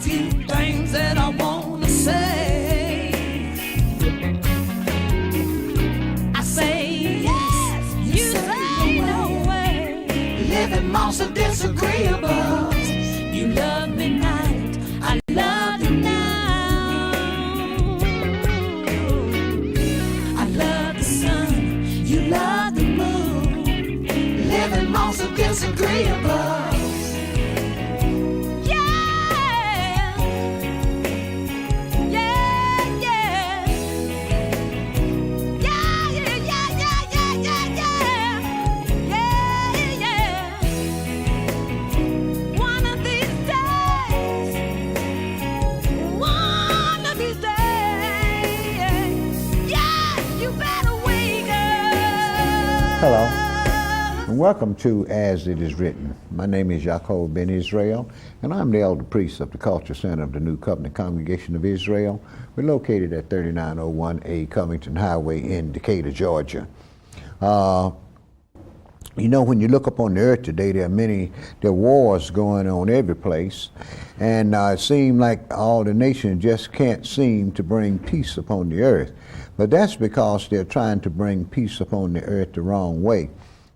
few things that I wanna say. I say yes, you say no way. Living most of disagreeable. You love me night, I love you now. I love the sun, you love the moon. Living most of disagreeable. Hello, and welcome to As It Is Written. My name is Yaakov Ben Israel, and I'm the elder priest of the Culture Center of the New Covenant Congregation of Israel. We're located at 3901A Covington Highway in Decatur, Georgia. You know, when you look up on the earth today, there are wars going on every place, and it seems like all the nations just can't seem to bring peace upon the earth. But that's because they're trying to bring peace upon the earth the wrong way.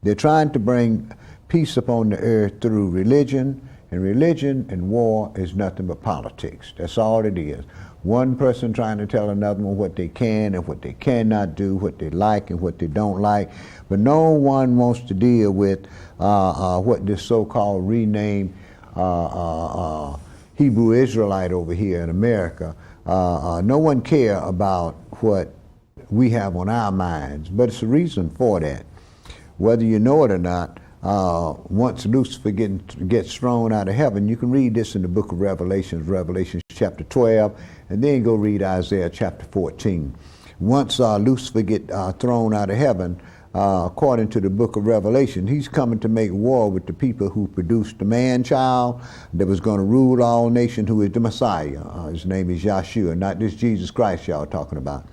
They're trying to bring peace upon the earth through religion, and war is nothing but politics. That's all it is. One person trying to tell another one what they can and what they cannot do, what they like and what they don't like. But no one wants to deal with what this so-called renamed Hebrew Israelite over here in America. No one care about what we have on our minds, but it's a reason for that. Whether you know it or not, once Lucifer gets thrown out of heaven, you can read this in the book of Revelation chapter 12, and then go read Isaiah chapter 14. Once Lucifer gets thrown out of heaven, according to the book of Revelation, he's coming to make war with the people who produced the man-child that was going to rule all nations, who is the Messiah. His name is Yeshua, not this Jesus Christ y'all talking about,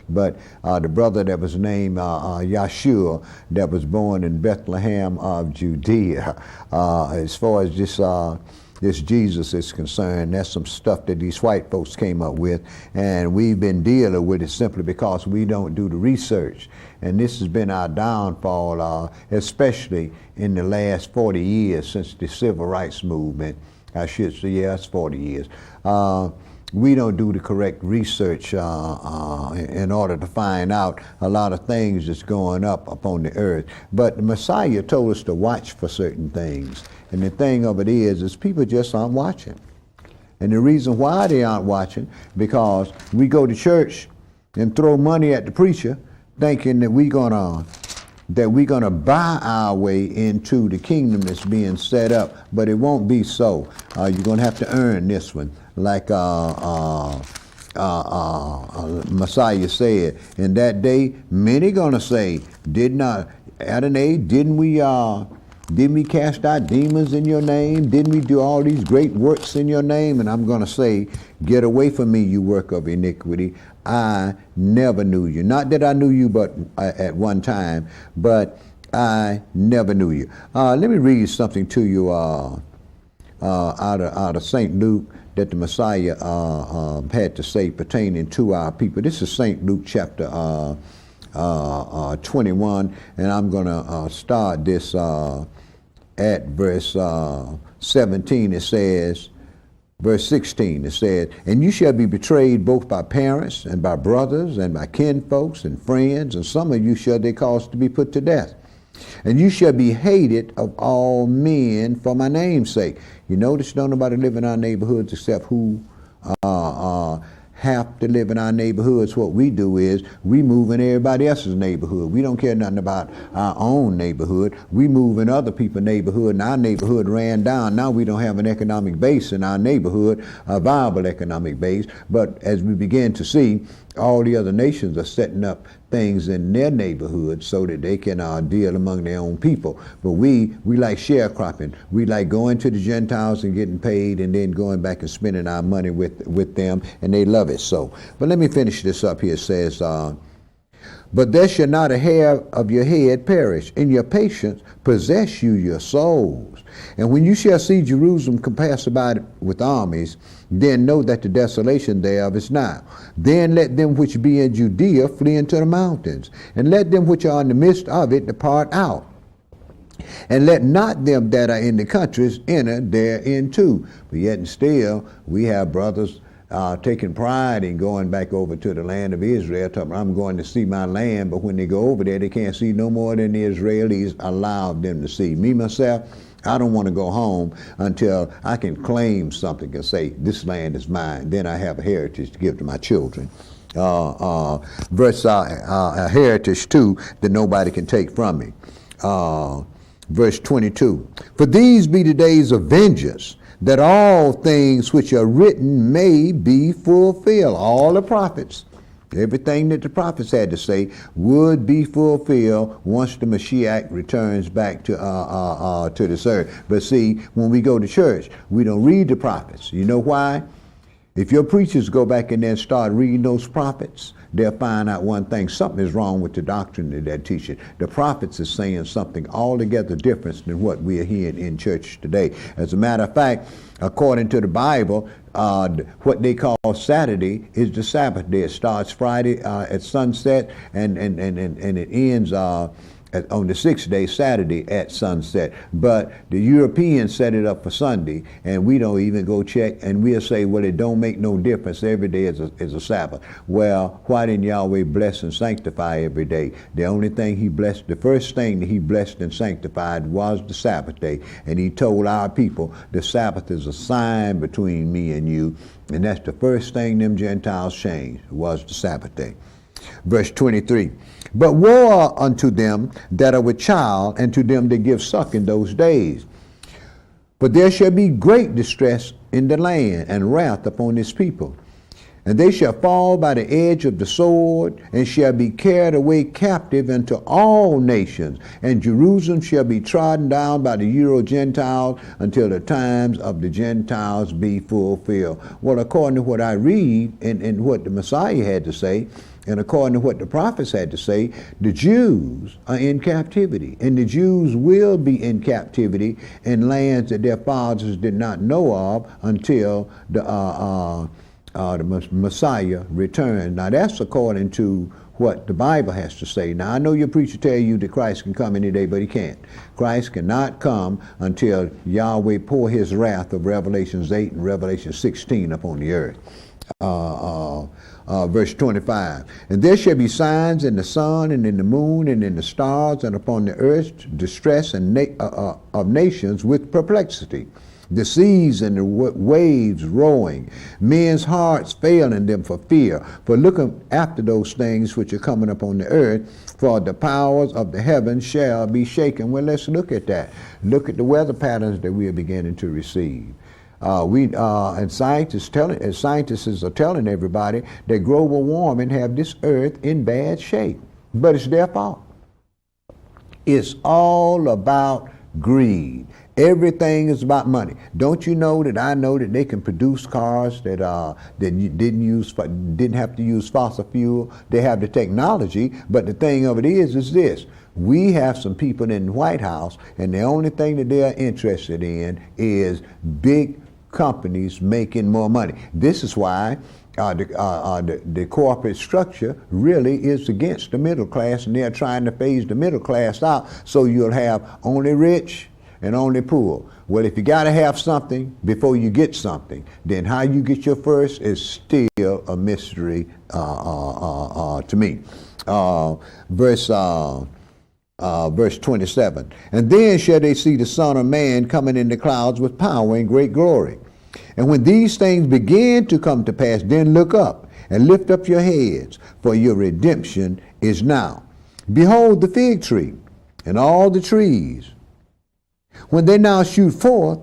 but the brother that was named Yeshua, that was born in Bethlehem of Judea. As far as this Jesus is concerned, that's some stuff that these white folks came up with, and we've been dealing with it simply because we don't do the research. And this has been our downfall, especially in the last 40 years since the Civil Rights Movement. I should say, yeah, it's 40 years. We don't do the correct research in order to find out a lot of things that's going up on the earth. But the Messiah told us to watch for certain things. And the thing of it is people just aren't watching. And the reason why they aren't watching, because we go to church and throw money at the preacher, thinking that we're gonna buy our way into the kingdom that's being set up, but it won't be so. You're gonna have to earn this one, like Messiah said. In that day, many gonna say, Adonai, didn't we cast out demons in your name? Didn't we do all these great works in your name? And I'm gonna say, get away from me, you work of iniquity. I never knew you. Not that I knew you but at one time, but I never knew you. Let me read something to you out of St. Luke that the Messiah had to say pertaining to our people. This is St. Luke chapter 21, and I'm going to start this at verse 17. It says, verse 16, it says, and you shall be betrayed both by parents and by brothers and by kinfolks and friends, and some of you shall they cause to be put to death. And you shall be hated of all men for my name's sake. You notice don't nobody live in our neighborhoods except who have to live in our neighborhoods. What we do is we move in everybody else's neighborhood. We don't care nothing about our own neighborhood. We move in other people's neighborhood, and our neighborhood ran down. Now we don't have an economic base in our neighborhood, a viable economic base. But as we begin to see, all the other nations are setting up things in their neighborhoods so that they can deal among their own people. But we like sharecropping. We like going to the Gentiles and getting paid and then going back and spending our money with them, and they love it so. But let me finish this up here. It says, But there shall not a hair of your head perish. In your patience possess you your souls. And when you shall see Jerusalem compassed about with armies, then know that the desolation thereof is nigh. Then let them which be in Judea flee into the mountains, and let them which are in the midst of it depart out. And let not them that are in the countries enter thereinto. But yet and still, we have brothers taking pride in going back over to the land of Israel, talking, I'm going to see my land, but when they go over there, they can't see no more than the Israelis allowed them to see. Me, myself, I don't want to go home until I can claim something and say, this land is mine. Then I have a heritage to give to my children. A heritage, too, that nobody can take from me. Verse 22, for these be the days of vengeance, that all things which are written may be fulfilled. All the prophets, everything that the prophets had to say would be fulfilled once the Mashiach returns back to this earth. But see, when we go to church, we don't read the prophets. You know why? If your preachers go back in there and start reading those prophets, they'll find out one thing. Something is wrong with the doctrine that they're teaching. The prophets is saying something altogether different than what we are hearing in church today. As a matter of fact, according to the Bible, what they call Saturday is the Sabbath day. It starts Friday at sunset and it ends on the sixth day, Saturday, at sunset. But the Europeans set it up for Sunday, and we don't even go check, and we'll say, well, it don't make no difference. Every day is a Sabbath. Well, why didn't Yahweh bless and sanctify every day? The only thing he blessed, the first thing that he blessed and sanctified was the Sabbath day. And he told our people, the Sabbath is a sign between me and you. And that's the first thing them Gentiles changed, was the Sabbath day. Verse 23, but woe unto them that are with child, and to them that give suck in those days. For there shall be great distress in the land, and wrath upon his people. And they shall fall by the edge of the sword, and shall be carried away captive into all nations. And Jerusalem shall be trodden down by the Euro-Gentiles until the times of the Gentiles be fulfilled. Well, according to what I read and what the Messiah had to say, and according to what the prophets had to say, the Jews are in captivity. And the Jews will be in captivity in lands that their fathers did not know of until the Messiah returned. Now that's according to what the Bible has to say. Now I know your preacher tell you that Christ can come any day, but he can't. Christ cannot come until Yahweh pour his wrath of Revelations 8 and Revelation 16 upon the earth. Verse 25, and there shall be signs in the sun and in the moon and in the stars, and upon the earth distress and of nations with perplexity, the seas and the waves roaring, men's hearts failing them for fear, for looking after those things which are coming upon the earth, for the powers of the heavens shall be shaken. Well, let's look at that. Look at the weather patterns that we are beginning to receive. And scientists are telling everybody that global warming have this earth in bad shape, but it's their fault. It's all about greed. Everything is about money. Don't you know that I know that they can produce cars that didn't have to use fossil fuel? They have the technology, but the thing of it is this. We have some people in the White House, and the only thing that they are interested in is big companies making more money. This is why the corporate structure really is against the middle class, and they're trying to phase the middle class out, so you'll have only rich and only poor. Well, if you got to have something before you get something, then how you get your first is still a mystery to me. Verse 27, and then shall they see the Son of Man coming in the clouds with power and great glory. And when these things begin to come to pass, then look up and lift up your heads, for your redemption is now. Behold the fig tree and all the trees. When they now shoot forth,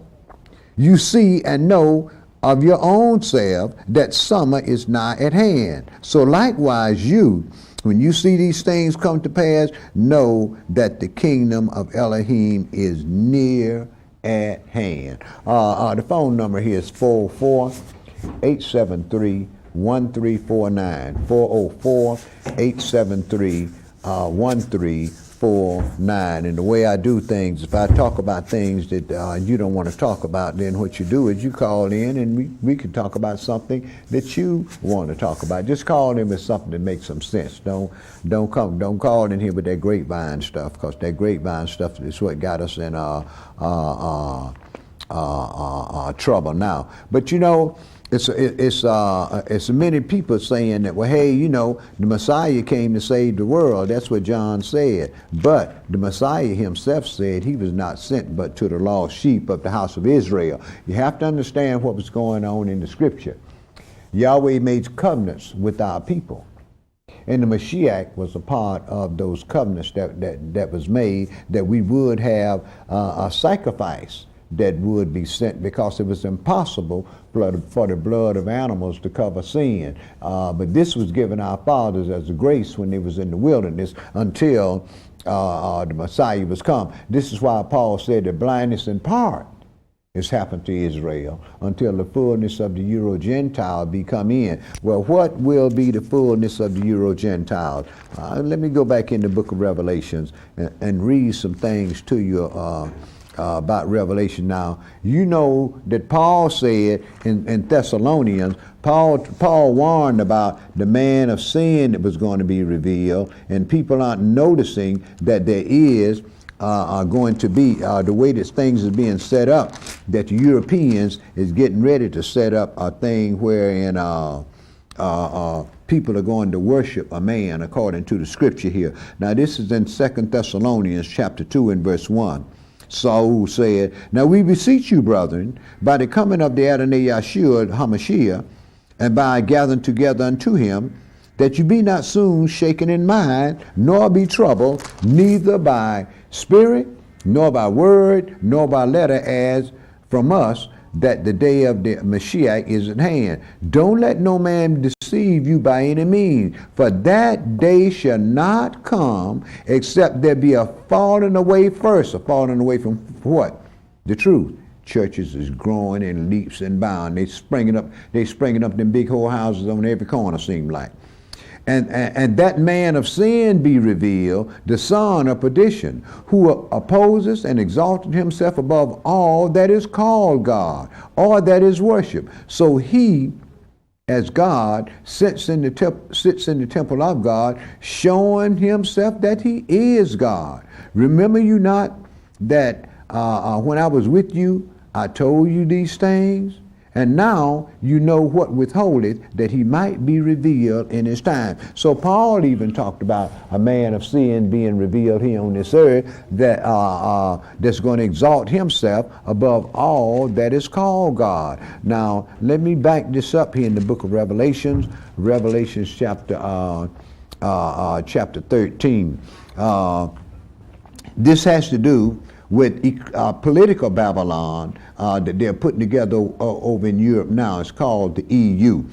you see and know of your own self that summer is nigh at hand. So likewise you, when you see these things come to pass, know that the kingdom of Elohim is near at hand. The phone number here is 404-873-1349. 404-873 1, 3, 4, 9. And the way I do things, if I talk about things that you don't want to talk about, then what you do is you call in and we can talk about something that you want to talk about. Just call in with something that makes some sense. Don't call in here with that grapevine stuff, because that grapevine stuff is what got us in trouble now. But you know, it's many people saying that, well, hey, you know, the Messiah came to save the world. That's what John said. But the Messiah himself said he was not sent but to the lost sheep of the house of Israel. You have to understand what was going on in the scripture. Yahweh made covenants with our people. And the Mashiach was a part of those covenants that was made, that we would have a sacrifice that would be sent, because it was impossible for the blood of animals to cover sin. But this was given our fathers as a grace when they was in the wilderness until the Messiah was come. This is why Paul said that blindness in part has happened to Israel until the fullness of the Euro-Gentile be come in. Well, what will be the fullness of the Euro-Gentile? Let me go back in the book of Revelations and read some things to you about Revelation. Now, you know that Paul said in Thessalonians, Paul warned about the man of sin that was going to be revealed, and people aren't noticing that there is going to be the way that things is being set up, that the Europeans is getting ready to set up a thing wherein people are going to worship a man according to the scripture here. Now, this is in 2 Thessalonians chapter 2 and verse 1. Saul said, "Now we beseech you, brethren, by the coming of the Adonai Yeshua HaMashiach, and by gathering together unto him, that you be not soon shaken in mind, nor be troubled, neither by spirit, nor by word, nor by letter, as from us, that the day of the Mashiach is at hand. Don't let no man deceive you by any means, for that day shall not come except there be a falling away first." A falling away from what? The truth. Churches is growing in leaps and bounds. They springing up them big whorehouses on every corner, seem like. And that man of sin be revealed, the son of perdition, who opposes and exalted himself above all that is called God, or that is worship. So he, as God, sits in the temple of God, showing himself that he is God. Remember you not that when I was with you, I told you these things? And now you know what withholdeth, that he might be revealed in his time. So Paul even talked about a man of sin being revealed here on this earth, that that's going to exalt himself above all that is called God. Now, let me back this up here in the book of Revelations, chapter 13. This has to do with political Babylon that they're putting together over in Europe now. It's called the EU,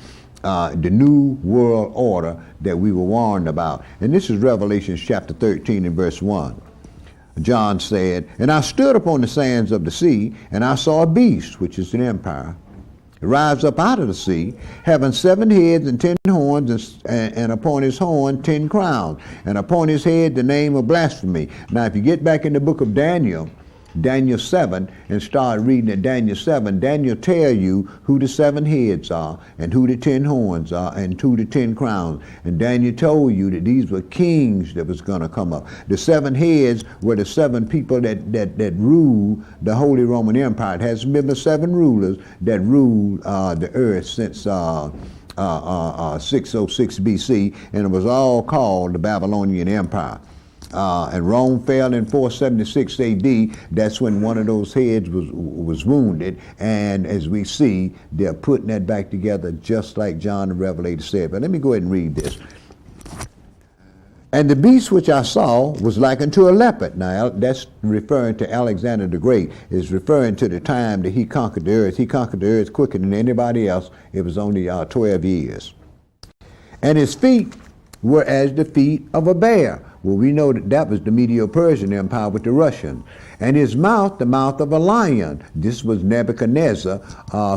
the New World Order that we were warned about. And this is Revelation chapter 13 and verse 1. John said, "And I stood upon the sands of the sea, and I saw a beast, which is an empire, rise up out of the sea, having 7 heads and 10 horns, and upon his horn 10 crowns, and upon his head the name of blasphemy." Now, if you get back in the book of Daniel 7, and start reading at Daniel 7, Daniel tell you who the 7 heads are, and who the 10 horns are, and who the 10 crowns. And Daniel told you that these were kings that was going to come up. The 7 heads were the 7 people that ruled the Holy Roman Empire. It has been the 7 rulers that ruled the earth since 606 BC, and it was all called the Babylonian Empire. And Rome fell in 476 AD. That's when one of those heads was wounded. And as we see, they're putting that back together just like John the Revelator said. But let me go ahead and read this. "And the beast which I saw was like unto a leopard." Now, that's referring to Alexander the Great. It's referring to the time that he conquered the earth. He conquered the earth quicker than anybody else. It was only 12 years. "And his feet were as the feet of a bear." Well, we know that was the Medo-Persian Empire with the Russians. "And his mouth, the mouth of a lion." This was Nebuchadnezzar,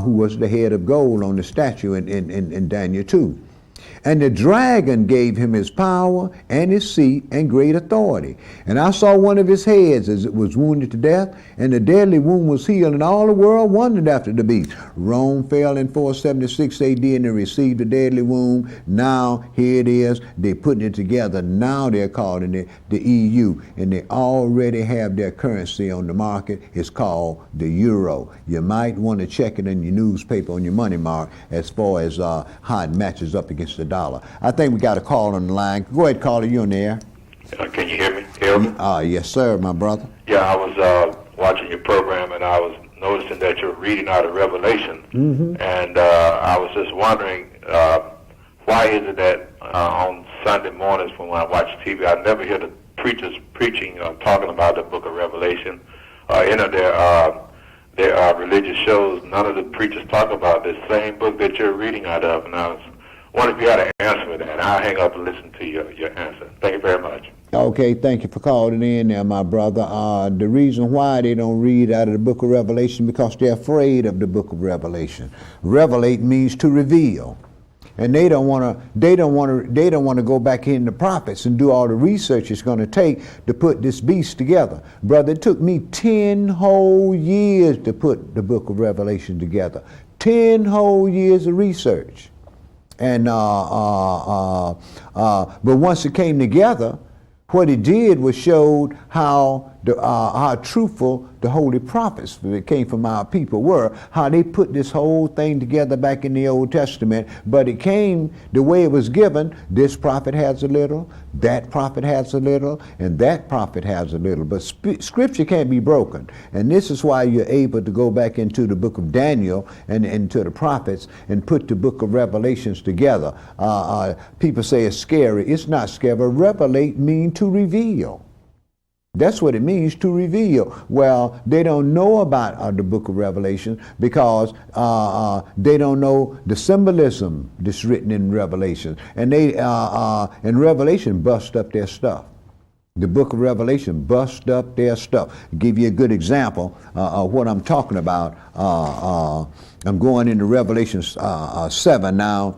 who was the head of gold on the statue in Daniel 2. And the dragon gave him his power and his seat and great authority. And I saw one of his heads as it was wounded to death, and the deadly wound was healed, and all the world wondered after the beast. Rome fell in 476 AD, and they received the deadly wound. Now, here it is. They're putting it together. Now they're calling it the EU, and they already have their currency on the market. It's called the euro. You might want to check it in your newspaper on your money mark as far as how it matches up against the dollar. I think we got a call on the line. Go ahead, caller. You on the air? Can you hear me? Hear me? Yes, sir, my brother. Yeah, I was watching your program, and I was noticing that you're reading out of Revelation, and I was just wondering why is it that on Sunday mornings when I watch TV, I never hear the preachers preaching talking about the book of Revelation. There are religious shows. None of the preachers talk about this same book that you're reading out of, and I was wondering if you had an answer for that. I'll hang up and listen to your answer. Thank you very much. Okay, thank you for calling in there, my brother. The reason why they don't read out of the book of Revelation because they're afraid of the book of Revelation. Revelate means to reveal. And they don't want to go back in the prophets and do all the research it's going to take to put this beast together. Brother, it took me 10 whole years to put the book of Revelation together. 10 whole years of research. And but once it came together, what it did was showed how truthful the holy prophets that came from our people were, how they put this whole thing together back in the Old Testament. But it came the way it was given. This prophet has a little, that prophet has a little, and that prophet has a little. But Scripture can't be broken. And this is why you're able to go back into the book of Daniel and into the prophets and put the book of Revelations together. People say it's scary. It's not scary. Revelate means to reveal. That's what it means, to reveal. Well, they don't know about the book of Revelation because they don't know the symbolism that's written in Revelation. And they, in Revelation, bust up their stuff. The book of Revelation bust up their stuff. I'll give you a good example of what I'm talking about. I'm going into Revelation 7 now.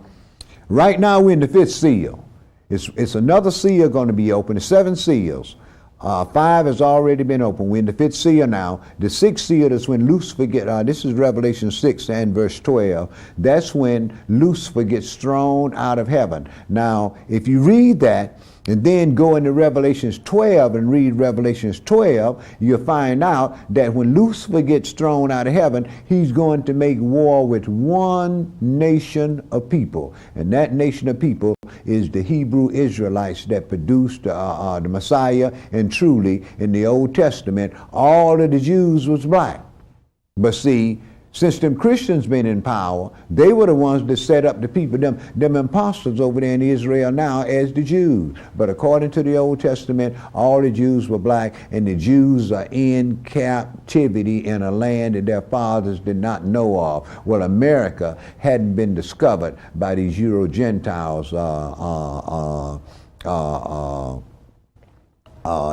Right now, we're in the 5th seal. It's another seal going to be open. It's 7 seals. 5 has already been opened. We're in the 5th seal now. The 6th seal is when Lucifer this is Revelation 6 and verse 12. That's when Lucifer gets thrown out of heaven. Now, if you read that, and then go into Revelations 12 and read Revelations 12, you'll find out that when Lucifer gets thrown out of heaven, he's going to make war with one nation of people. And that nation of people is the Hebrew Israelites that produced the Messiah. And truly, in the Old Testament, all of the Jews was black. But see, since them Christians been in power, they were the ones that set up the people, them imposters over there in Israel now as the Jews. But according to the Old Testament, all the Jews were black, and the Jews are in captivity in a land that their fathers did not know of. Well, America hadn't been discovered by these Euro-Gentiles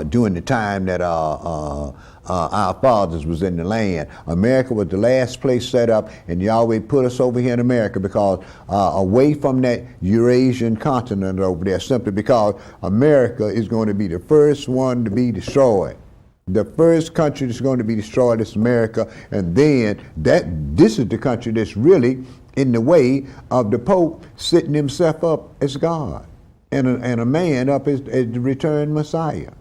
during the time that our fathers was in the land. America was the last place set up, and Yahweh put us over here in America because away from that Eurasian continent over there, simply because America is going to be the first one to be destroyed. The first country that's going to be destroyed is America, and then this is the country that's really in the way of the Pope setting himself up as God and a man up as the returned Messiah.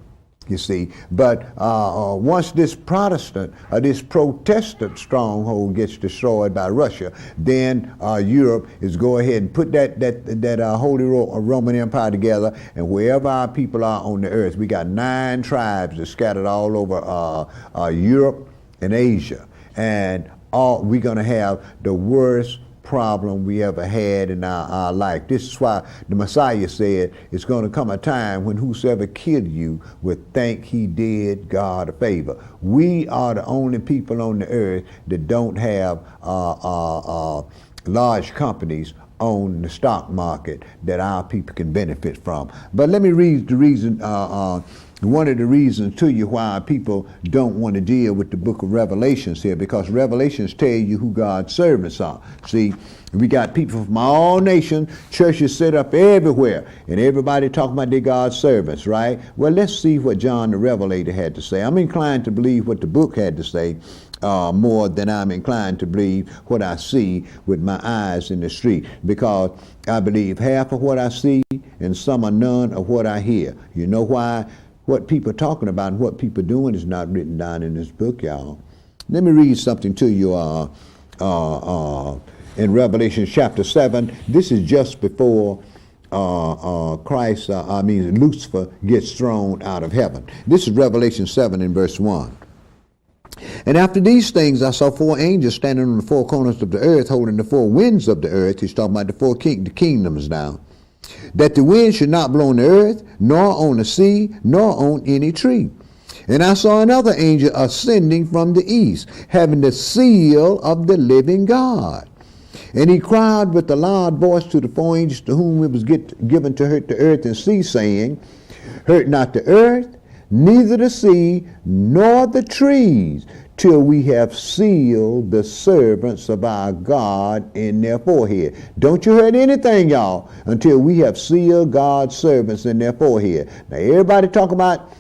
You see, but once this Protestant, this Protestant stronghold gets destroyed by Russia, then Europe is go ahead and put that Holy Roman Empire together, and wherever our people are on the earth, we got 9 tribes that scattered all over Europe and Asia, and we're going to have the worst problem we ever had in our life. This is why the Messiah said it's going to come a time when whosoever killed you would think he did God a favor. We are the only people on the earth that don't have large companies on the stock market that our people can benefit from. But let me read the reason, one of the reasons to you why people don't want to deal with the book of Revelations here, because Revelations tell you who God's servants are. See, We got people from all nations, churches set up everywhere, and everybody talking about their God's servants, right? Well, let's see what John the Revelator had to say. I'm inclined to believe what the book had to say more than I'm inclined to believe what I see with my eyes in the street, because I believe half of what I see and some or none of what I hear. You know why? What people are talking about and what people are doing is not written down in this book, y'all. Let me read something to you in Revelation chapter 7. This is just before Lucifer gets thrown out of heaven. This is Revelation 7 in verse 1. And after these things I saw four angels standing on the four corners of the earth, holding the four winds of the earth. He's talking about the four kingdoms now. That the wind should not blow on the earth, nor on the sea, nor on any tree. And I saw another angel ascending from the east, having the seal of the living God. And he cried with a loud voice to the four angels to whom it was given to hurt the earth and sea, saying, Hurt not the earth, neither the sea, nor the trees, till we have sealed the servants of our God in their forehead. Don't you hurt anything, y'all, until we have sealed God's servants in their forehead. Now, everybody talk about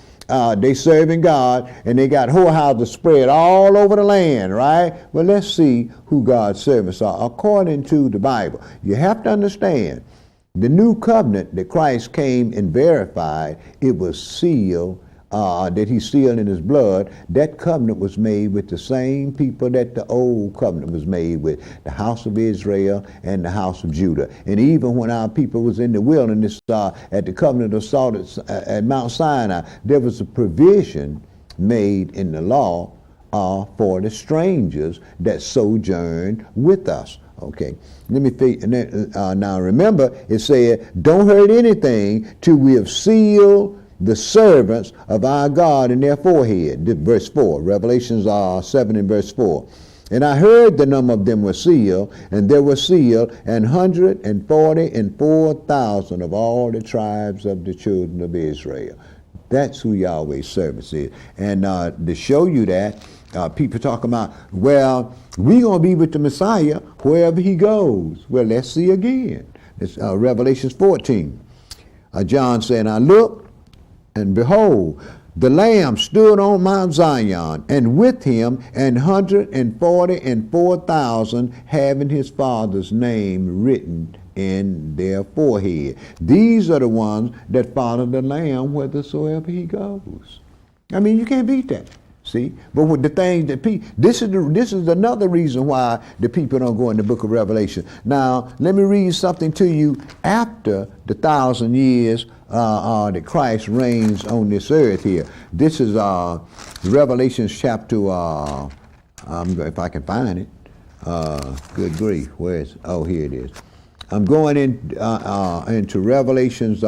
they serving God, and they got whorehouses spread all over the land, right? Well, let's see who God's servants are according to the Bible. You have to understand, the new covenant that Christ came and verified, it was sealed, that he sealed in his blood. That covenant was made with the same people that the old covenant was made with, the house of Israel and the house of Judah. And even when our people was in the wilderness at the covenant of salt at Mount Sinai, there was a provision made in the law for the strangers that sojourned with us. Okay, let me now remember, it said, don't hurt anything till we have sealed the servants of our God in their forehead. Verse 4, Revelations 7 and verse 4. And I heard the number of them were sealed, and there were sealed 144,000 of all the tribes of the children of Israel. That's who Yahweh's servants is. And to show you that, people talking about, well, we're going to be with the Messiah wherever he goes. Well, let's see again. It's Revelations 14. John said, I looked, and behold, the Lamb stood on Mount Zion, and with him 144,000 having his Father's name written in their forehead. These are the ones that follow the Lamb whithersoever he goes. I mean, you can't beat that. See, but with the things that this is another reason why the people don't go in the book of Revelation. Now, let me read something to you after the 1,000 years that Christ reigns on this earth here. This is Revelation chapter. If I can find it. Good grief, where is? Oh, here it is. I'm going into Revelations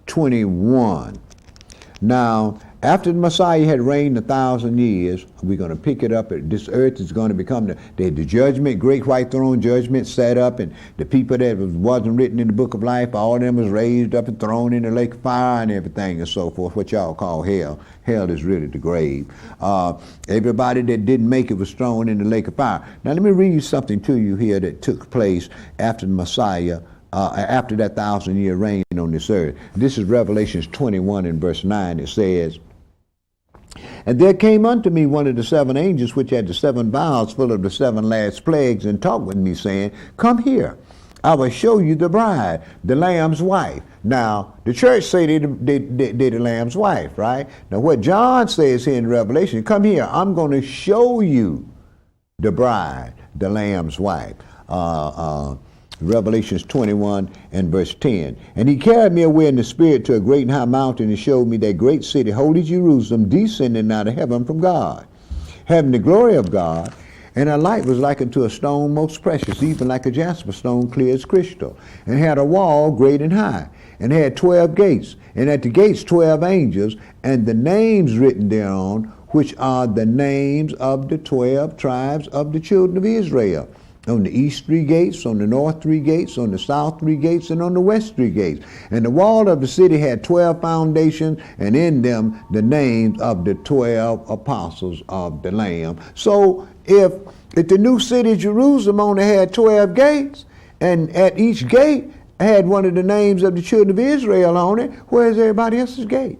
21. Now, after the Messiah had reigned 1,000 years, we're going to pick it up. This earth is going to become the judgment, great white throne judgment set up, and the people that wasn't written in the book of life, all of them was raised up and thrown in the lake of fire and everything and so forth, what y'all call hell. Hell is really the grave. Everybody that didn't make it was thrown in the lake of fire. Now let me read something to you here that took place after the Messiah, after that 1,000-year reign on this earth. This is Revelations 21 and verse 9. It says, And there came unto me one of the seven angels, which had the seven vials full of the seven last plagues, and talked with me, saying, Come here, I will show you the bride, the Lamb's wife. Now, the church say they the Lamb's wife, right? Now, what John says here in Revelation, come here, I'm going to show you the bride, the Lamb's wife. Revelations 21 and verse 10. And he carried me away in the spirit to a great and high mountain and showed me that great city, holy Jerusalem, descending out of heaven from God, having the glory of God. And her light was like unto a stone most precious, even like a jasper stone, clear as crystal, and had a wall great and high, and had 12 gates, and at the gates 12 angels, and the names written thereon, which are the names of the 12 tribes of the children of Israel. On the east 3 gates, on the north 3 gates, on the south 3 gates, and on the west 3 gates. And the wall of the city had 12 foundations, and in them the names of the 12 apostles of the Lamb. So if If the new city of Jerusalem only had 12 gates, and at each gate had one of the names of the children of Israel on it, where's everybody else's gate?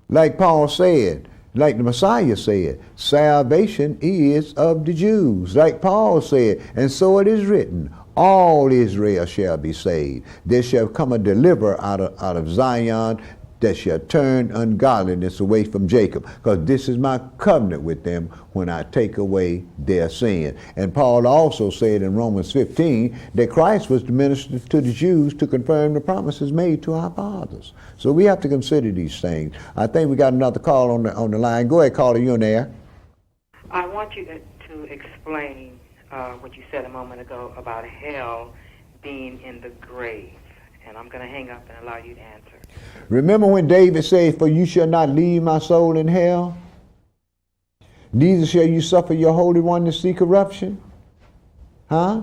Like Paul said, like the Messiah said, salvation is of the Jews. Like Paul said, and so it is written, all Israel shall be saved. There shall come a deliverer out of Zion that shall turn ungodliness away from Jacob, because this is my covenant with them when I take away their sin. And Paul also said in Romans 15 that Christ was the minister to the Jews to confirm the promises made to our fathers. So we have to consider these things. I think we got another call on the line. Go ahead, caller, you're on there. I want you to explain what you said a moment ago about hell being in the grave. And I'm going to hang up and allow you to answer. Remember when David said, for you shall not leave my soul in hell, neither shall you suffer your Holy One to see corruption? Huh?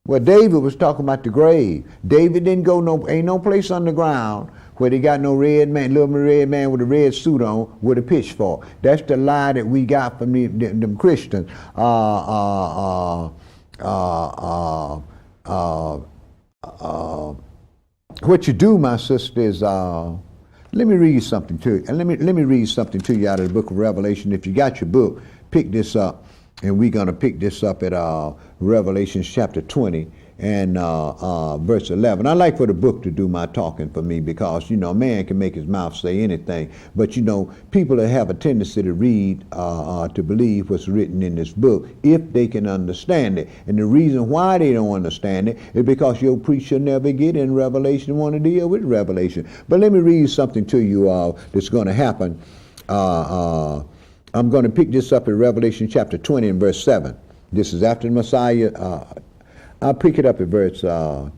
Well, David was talking about the grave. David didn't go ain't no place underground where they got no red man, little red man with a red suit on with a pitchfork. That's the lie that we got from them Christians. What you do, my sister, is let me read something to you. And let me read something to you out of the book of Revelation. If you got your book, pick this up, and we're going to pick this up at Revelation chapter 20 and verse 11. I like for the book to do my talking for me, because, man can make his mouth say anything. But, people that have a tendency to read, to believe what's written in this book, if they can understand it. And the reason why they don't understand it is because your preacher never get in Revelation, want to deal with Revelation. But let me read something to you that's going to happen. I'm going to pick this up in Revelation chapter 20 and verse 7. This is after the Messiah. I'll pick it up at verse 5.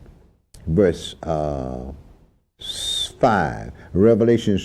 Revelation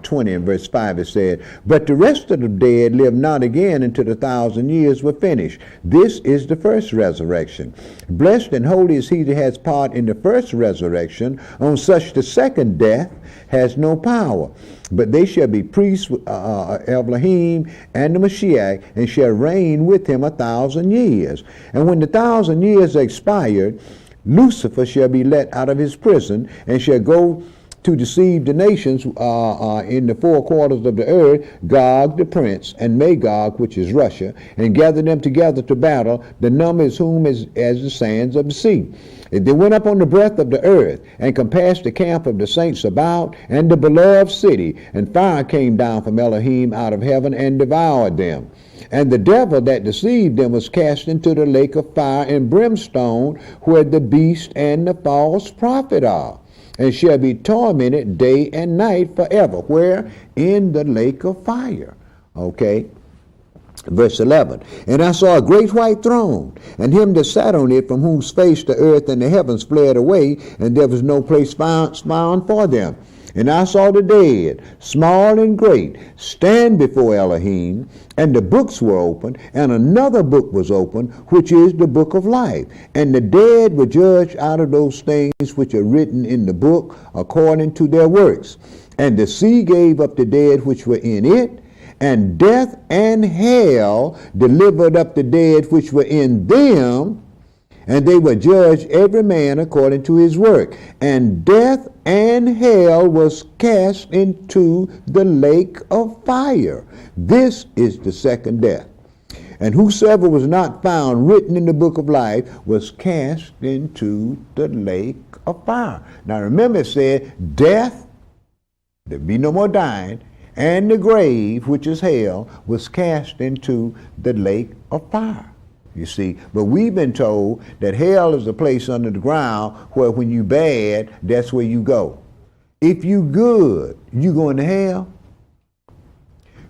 20 and verse 5, it said, but the rest of the dead live not again until the 1,000 years were finished. This is the first resurrection. Blessed and holy is he that has part in the first resurrection. On such the second death has no power. But they shall be priests of Elohim and the Mashiach, and shall reign with him 1,000 years. And when the 1,000 years are expired, Lucifer shall be let out of his prison, and shall go to deceive the nations in the four quarters of the earth, Gog the prince, and Magog, which is Russia, and gather them together to battle, the number is whom is as the sands of the sea. They went up on the breadth of the earth, and compassed the camp of the saints about, and the beloved city, and fire came down from Elohim out of heaven, and devoured them. And the devil that deceived them was cast into the lake of fire and brimstone, where the beast and the false prophet are, and shall be tormented day and night forever. Where? In the lake of fire. Okay. Verse 11, and I saw a great white throne, and him that sat on it, from whose face the earth and the heavens fled away, and there was no place found for them. And I saw the dead, small and great, stand before Elohim, and the books were opened, and another book was opened, which is the book of life. And the dead were judged out of those things which are written in the book, according to their works. And the sea gave up the dead which were in it, and death and hell delivered up the dead which were in them, and they were judged every man according to his work. And death and hell was cast into the lake of fire. This is the second death. And whosoever was not found written in the book of life was cast into the lake of fire. Now remember, it said death, there be no more dying, and the grave, which is hell, was cast into the lake of fire. You see, but we've been told that hell is a place under the ground where when you bad, that's where you go. If you good, you going to hell.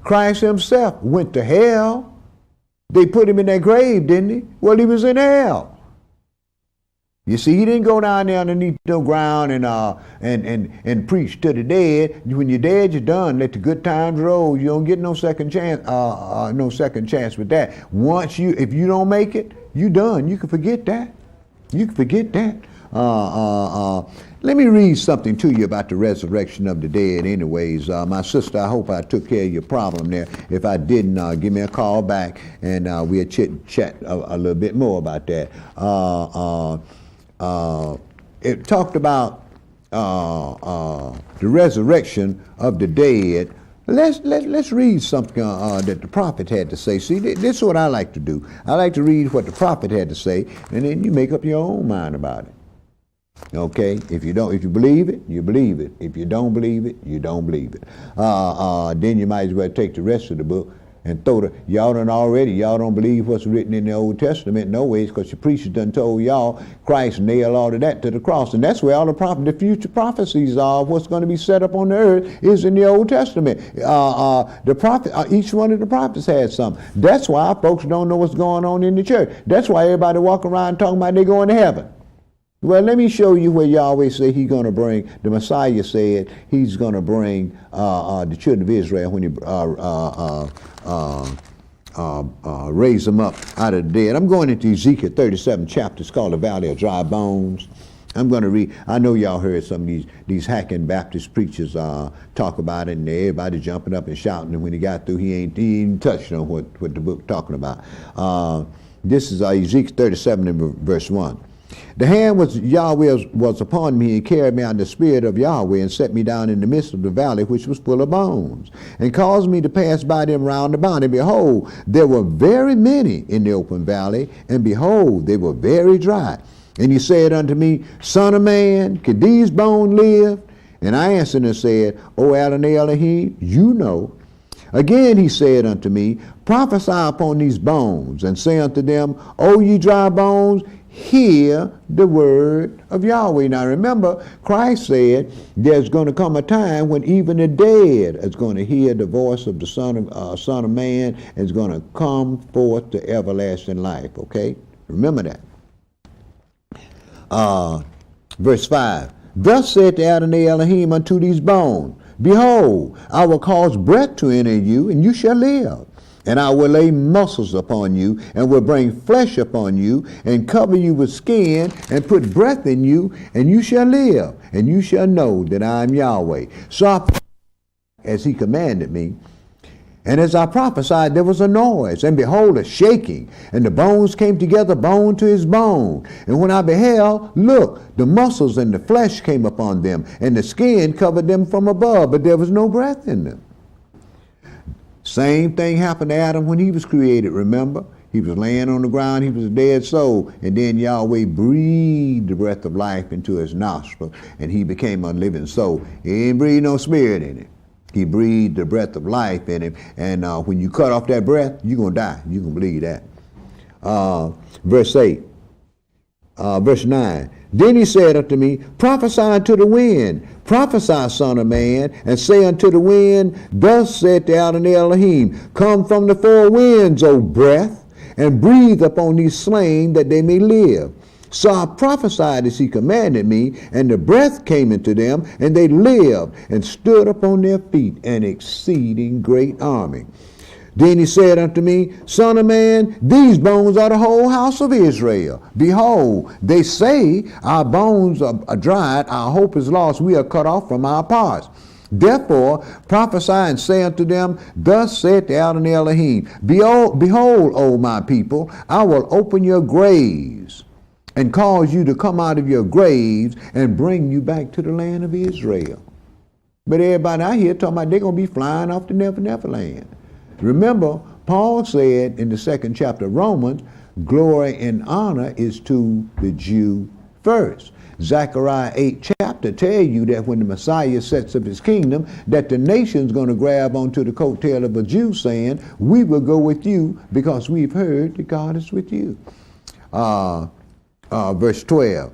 Christ himself went to hell. They put him in that grave, didn't he? Well, he was in hell. You see, he didn't go down there underneath the ground and preach to the dead. When you're dead, you're done. Let the good times roll. You don't get no second chance. No second chance with that. If you don't make it, you done. You can forget that. You can forget that. Let me read something to you about the resurrection of the dead anyways. My sister, I hope I took care of your problem there. If I didn't, give me a call back and we'll chat a little bit more about that. It talked about the resurrection of the dead. Let's read something that the prophet had to say. See, this is what I like to do. I like to read what the prophet had to say, and then you make up your own mind about it. Okay, if you believe it, you believe it. If you don't believe it, you don't believe it. Then you might as well take the rest of the book and throw y'all don't believe what's written in the Old Testament no ways, because the preacher done told y'all Christ nailed all of that to the cross, and that's where all the future prophecies are of what's going to be set up on the earth is in the Old Testament. The prophet, each one of the prophets had something. That's why folks don't know what's going on in the church. That's why everybody walking around talking about they going to heaven. Well, let me show you where Yahweh said he's going to bring, the Messiah said he's going to bring the children of Israel when he raise them up out of the dead. I'm going into Ezekiel 37 chapter. It's called the Valley of Dry Bones. I'm going to read. I know y'all heard some of these hacking Baptist preachers talk about it, and everybody jumping up and shouting, and when he got through, he ain't even touched on what the book talking about. This is Ezekiel 37 and verse 1. The hand was Yahweh was upon me, and carried me out in the spirit of Yahweh, and set me down in the midst of the valley, which was full of bones, and caused me to pass by them round about. And behold, there were very many in the open valley, and behold, they were very dry. And he said unto me, Son of man, could these bones live? And I answered and said, O Adonai Elohim, you know. Again he said unto me, Prophesy upon these bones, and say unto them, O ye dry bones, hear the word of Yahweh. Now remember, Christ said there's going to come a time when even the dead is going to hear the voice of the Son of Man, and is going to come forth to everlasting life. Okay? Remember that. Verse 5. Thus said the Adonai Elohim unto these bones, Behold, I will cause breath to enter you, and you shall live. And I will lay muscles upon you, and will bring flesh upon you, and cover you with skin, and put breath in you, and you shall live, and you shall know that I am Yahweh. So I, as he commanded me, and as I prophesied, there was a noise, and behold, a shaking, and the bones came together, bone to his bone. And when I beheld, look, the muscles and the flesh came upon them, and the skin covered them from above, but there was no breath in them. Same thing happened to Adam when he was created, remember? He was laying on the ground, he was a dead soul, and then Yahweh breathed the breath of life into his nostril, and he became a living soul. He didn't breathe no spirit in him. He breathed the breath of life in him, and when you cut off that breath, you're going to die. You can believe that. Verse 8. Verse 9. Then he said unto me, Prophesy unto the wind, prophesy, son of man, and say unto the wind, Thus saith the Adonai Elohim, Come from the four winds, O breath, and breathe upon these slain, that they may live. So I prophesied as he commanded me, and the breath came into them, and they lived, and stood upon their feet, an exceeding great army. Then he said unto me, Son of man, these bones are the whole house of Israel. Behold, they say, Our bones are dried, our hope is lost, we are cut off from our parts. Therefore prophesy and say unto them, Thus saith the Adonai Elohim, Behold, O my people, I will open your graves, and cause you to come out of your graves, and bring you back to the land of Israel. But everybody out here talking about they're going to be flying off the Never land. Remember, Paul said in the 2nd chapter of Romans, glory and honor is to the Jew first. Zechariah 8 chapter tell you that when the Messiah sets up his kingdom, that the nation's going to grab onto the coattail of a Jew saying, we will go with you because we've heard that God is with you. Verse 12.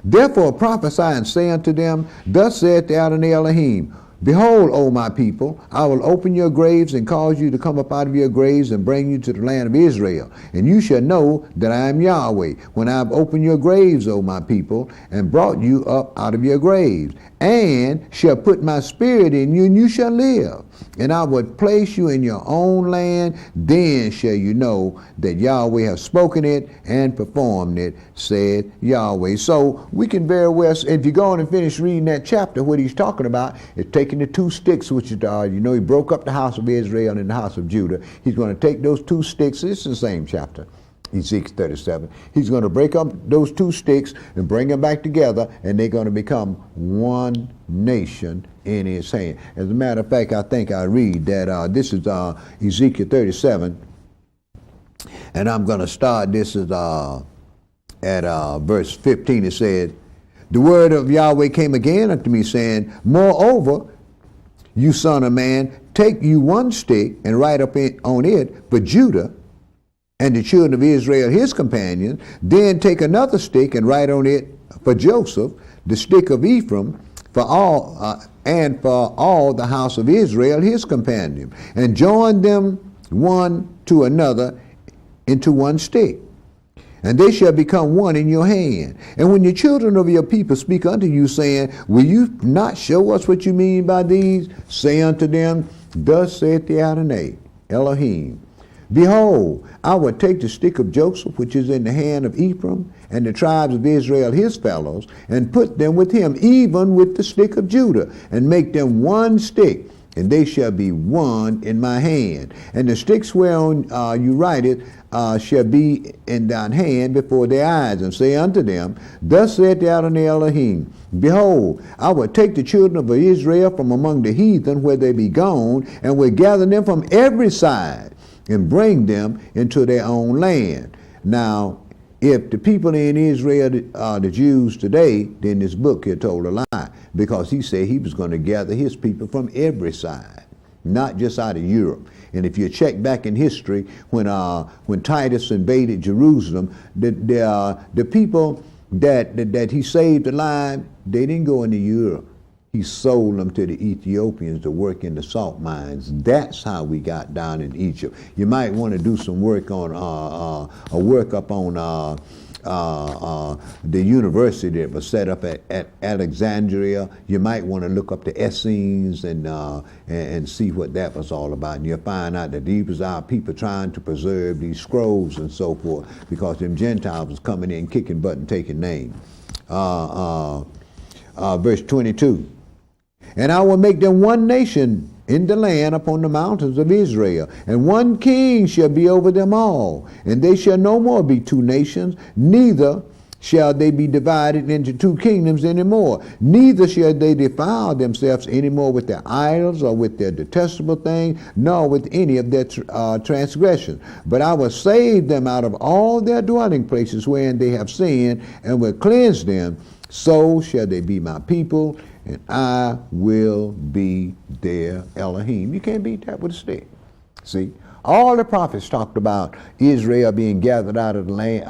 Therefore prophesy and say unto them, Thus saith the Adonai Elohim, Behold, O my people, I will open your graves and cause you to come up out of your graves and bring you to the land of Israel. And you shall know that I am Yahweh, when I have opened your graves, O my people, and brought you up out of your graves, and shall put my spirit in you, and you shall live. And I will place you in your own land. Then shall you know that Yahweh has spoken it and performed it, said Yahweh. So we can very well, if you go on and finish reading that chapter, what he's talking about is taking the two sticks, which he broke up the house of Israel and the house of Judah. He's going to take those two sticks. It's the same chapter, Ezekiel 37. He's going to break up those two sticks and bring them back together, and they're going to become one nation in his hand. As a matter of fact, I think I read that this is Ezekiel 37, and I'm going to start this at verse 15. It said, the word of Yahweh came again unto me, saying, moreover, you son of man, take you one stick and write on it for Judah and the children of Israel his companions. Then take another stick and write on it for Joseph, the stick of Ephraim, for all the house of Israel his companion, and join them one to another into one stick. And they shall become one in your hand. And when your children of your people speak unto you, saying, will you not show us what you mean by these? Say unto them, thus saith the Adonai, Elohim, behold, I will take the stick of Joseph, which is in the hand of Ephraim, and the tribes of Israel his fellows, and put them with him, even with the stick of Judah, and make them one stick, and they shall be one in my hand. And the sticks whereon you write it shall be in thine hand before their eyes, and say unto them, thus saith the Adonai Elohim, behold, I will take the children of Israel from among the heathen where they be gone, and will gather them from every side, and bring them into their own land. Now, if the people in Israel are the Jews today, then this book here told a lie, because he said he was going to gather his people from every side, not just out of Europe. And if you check back in history, when Titus invaded Jerusalem, the people that he saved alive, they didn't go into Europe. He sold them to the Ethiopians to work in the salt mines. That's how we got down in Egypt. You might want to do some work on a workup on the university that was set up at Alexandria. You might want to look up the Essenes and see what that was all about. And you'll find out that these was our people trying to preserve these scrolls and so forth, because them Gentiles was coming in, kicking butt and taking names. Verse 22. And I will make them one nation in the land upon the mountains of Israel, and one king shall be over them all. And they shall no more be two nations, neither shall they be divided into two kingdoms anymore. Neither shall they defile themselves anymore with their idols or with their detestable things, nor with any of their transgressions. But I will save them out of all their dwelling places wherein they have sinned, and will cleanse them. So shall they be my people, and I will be their Elohim. You can't beat that with a stick. See, all the prophets talked about Israel being gathered out of the land,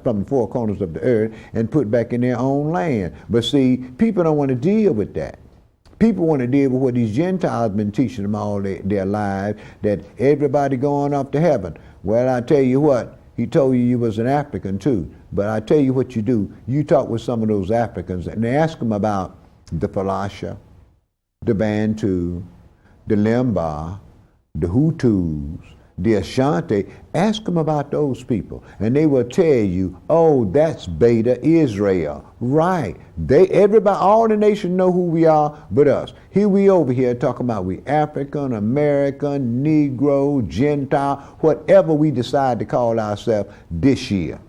from the four corners of the earth, and put back in their own land. But see, people don't want to deal with that. People want to deal with what these Gentiles been teaching them all their lives, that everybody going up to heaven. Well, I tell you what, he told you was an African too. But I tell you what you do. You talk with some of those Africans and ask them about the Falasha, the Bantu, the Lemba, the Hutus, the Ashanti. Ask them about those people, and they will tell you, oh, that's Beta Israel. Right. Everybody, all the nations know who we are but us. Here we over here talking about we African, American, Negro, Gentile, whatever we decide to call ourselves this year.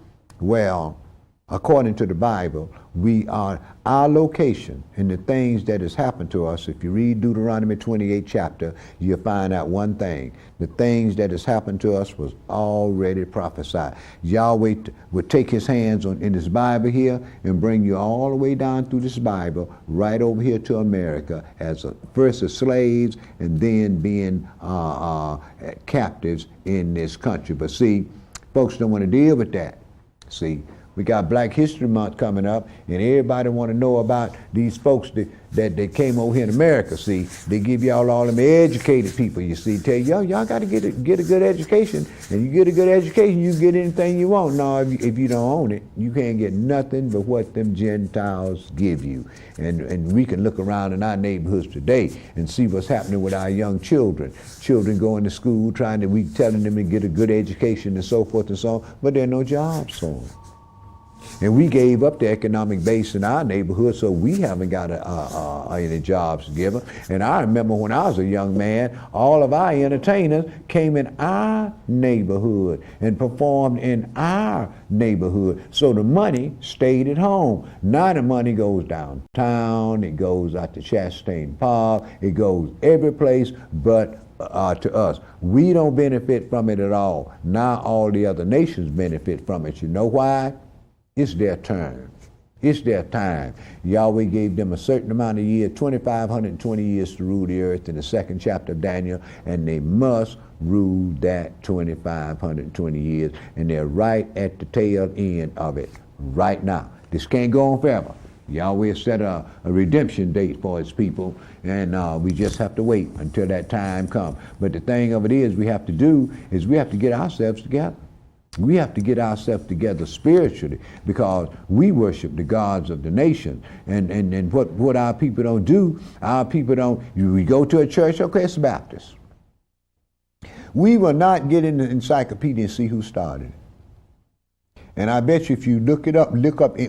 Well, according to the Bible, we are our location and the things that has happened to us. If you read Deuteronomy 28 chapter, you'll find out one thing. The things that has happened to us was already prophesied. Yahweh would take his hands in this Bible here and bring you all the way down through this Bible right over here to America first as slaves and then being captives in this country. But see, folks don't want to deal with that. See, We got Black History Month coming up, and everybody want to know about these folks that came over here in America. See, they give y'all all them educated people. You see, tell y'all got to get a good education, and you get a good education, you get anything you want. No, if you don't own it, you can't get nothing but what them Gentiles give you. And we can look around in our neighborhoods today and see what's happening with our young children. Children going to school, we telling them to get a good education and so forth and so on, but there are no jobs for them. And we gave up the economic base in our neighborhood, so we haven't got any jobs to give them. And I remember when I was a young man, all of our entertainers came in our neighborhood and performed in our neighborhood. So the money stayed at home. Now the money goes downtown, it goes out to Chastain Park, it goes every place but to us. We don't benefit from it at all. Now all the other nations benefit from it. You know why? It's their turn. It's their time. Yahweh gave them a certain amount of years, 2,520 years to rule the earth in the 2nd chapter of Daniel, and they must rule that 2,520 years, and they're right at the tail end of it right now. This can't go on forever. Yahweh set a redemption date for his people, and we just have to wait until that time comes. But the thing of it is, we have to get ourselves together. We have to get ourselves together spiritually, because we worship the gods of the nation. And what our people don't do, we go to a church, okay, it's Baptist. We will not get in the encyclopedia and see who started it. And I bet you if you look up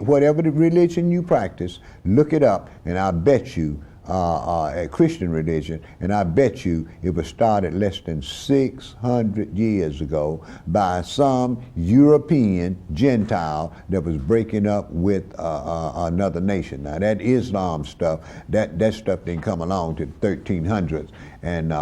whatever the religion you practice, look it up, and I bet you a Christian religion, and I bet you it was started less than 600 years ago by some European Gentile that was breaking up with another nation. Now that Islam stuff, that stuff didn't come along to the 1300s, and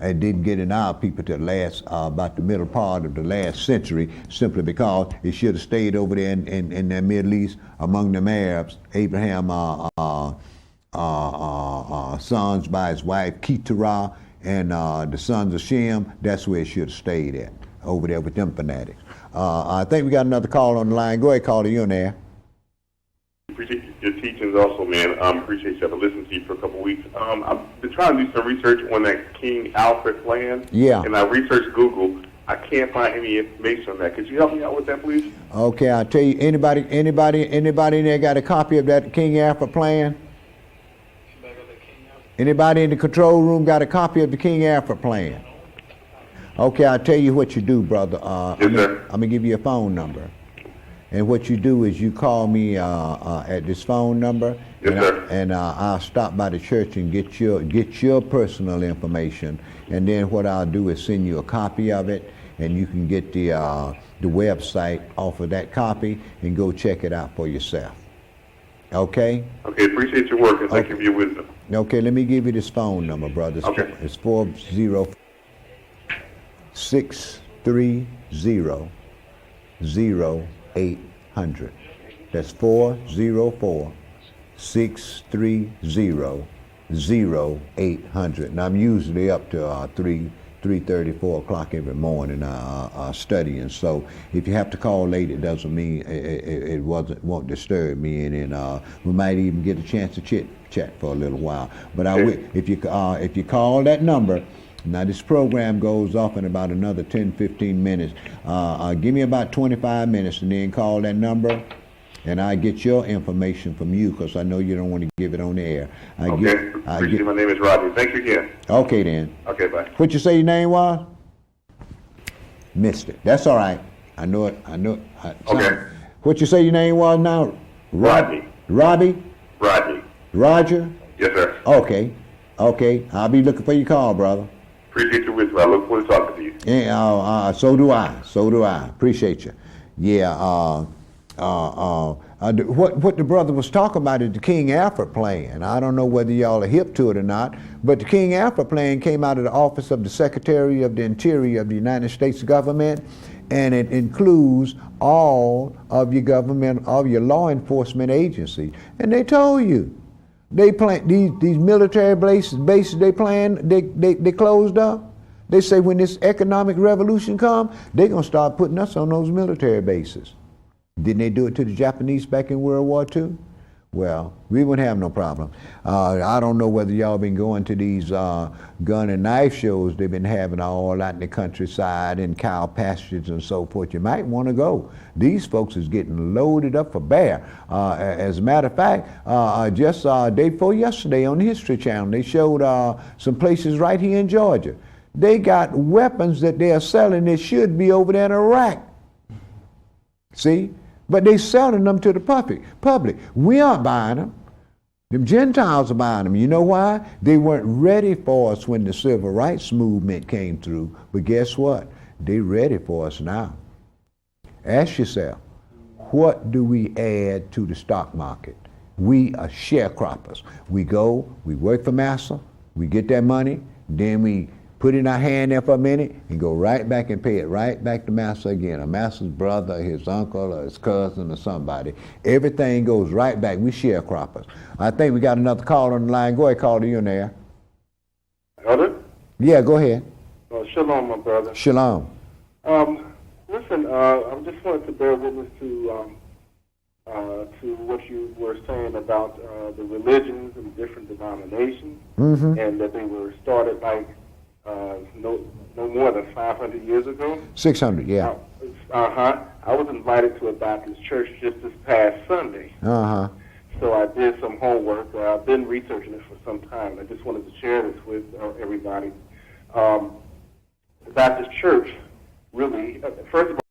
it didn't get in our people to last about the middle part of the last century, simply because it should have stayed over there in the Middle East among them Arabs. Abraham sons by his wife Keturah, and the sons of Shem, that's where it should have stayed at, over there with them fanatics. I think we got another call on the line. Go ahead, caller, you in there. Appreciate your teachings also, man. Appreciate you. I've been listening to you for a couple of weeks. I've been trying to do some research on that King Alfred plan. Yeah. And I researched Google. I can't find any information on that. Could you help me out with that, please? Okay, I'll tell you, anybody in there got a copy of that King Alfred plan? Anybody in the control room got a copy of the King Alfred plan? Okay, I'll tell you what you do, brother. Yes, sir. I'm gonna give you a phone number, and what you do is you call me at this phone number, yes, sir. and I'll stop by the church and get your personal information, and then what I'll do is send you a copy of it, and you can get the website off of that copy and go check it out for yourself. Okay? Okay, appreciate your work, and thank you for your wisdom. Okay, let me give you this phone number, brother. Okay. It's 404-630-0800. That's 404-630-0800. And I'm usually up to 3:30, 4 o'clock every morning studying. So if you have to call late, it doesn't mean it won't disturb me, and we might even get a chance to chat for a little while. But if you call that number. Now this program goes off in about another 10-15 minutes. Give me about 25 minutes and then call that number, and I get your information from you, because I know you don't want to give it on the air. My name is Rodney. Thank you again. Okay then. Okay, bye. What you say your name was? Missed it. That's all right. I know it. Okay. What you say your name was now? Rodney. Robbie? Rodney. Roger? Yes, sir. Okay. I'll be looking for your call, brother. Appreciate your wisdom. I look forward to talking to you. Yeah, so do I. Appreciate you. Yeah, what the brother was talking about is the King Alfred plan. I don't know whether y'all are hip to it or not, but the King Alfred plan came out of the office of the Secretary of the Interior of the United States government, and it includes all of your government, all your law enforcement agencies. And they told you, they plan these military bases they closed up. They say when this economic revolution comes, they're gonna start putting us on those military bases. Didn't they do it to the Japanese back in World War II? Well, we wouldn't have no problem. I don't know whether y'all been going to these gun and knife shows they've been having all out in the countryside and cow pastures and so forth. You might want to go. These folks is getting loaded up for bear. As a matter of fact, just day before yesterday on the History Channel, they showed some places right here in Georgia. They got weapons that they are selling that should be over there in Iraq. See? But they selling them to the public. We aren't buying them. Them Gentiles are buying them. You know why? They weren't ready for us when the civil rights movement came through. But guess what? They're ready for us now. Ask yourself, what do we add to the stock market? We are sharecroppers. We go, we work for massa, we get that money, then we put it in our hand there for a minute and go right back and pay it right back to massa again. A massa's brother, his uncle, or his cousin, or somebody. Everything goes right back. We sharecroppers. I think we got another call on the line. Go ahead, caller, you in there. Elder? Yeah, go ahead. Shalom, my brother. Shalom. Listen, I just wanted to bear witness to what you were saying about the religions and different denominations, and that they were started like no more than 500 years ago. 600, yeah. I was invited to a Baptist church just this past Sunday. So I did some homework. I've been researching it for some time. I just wanted to share this with everybody. The Baptist church really, first of all,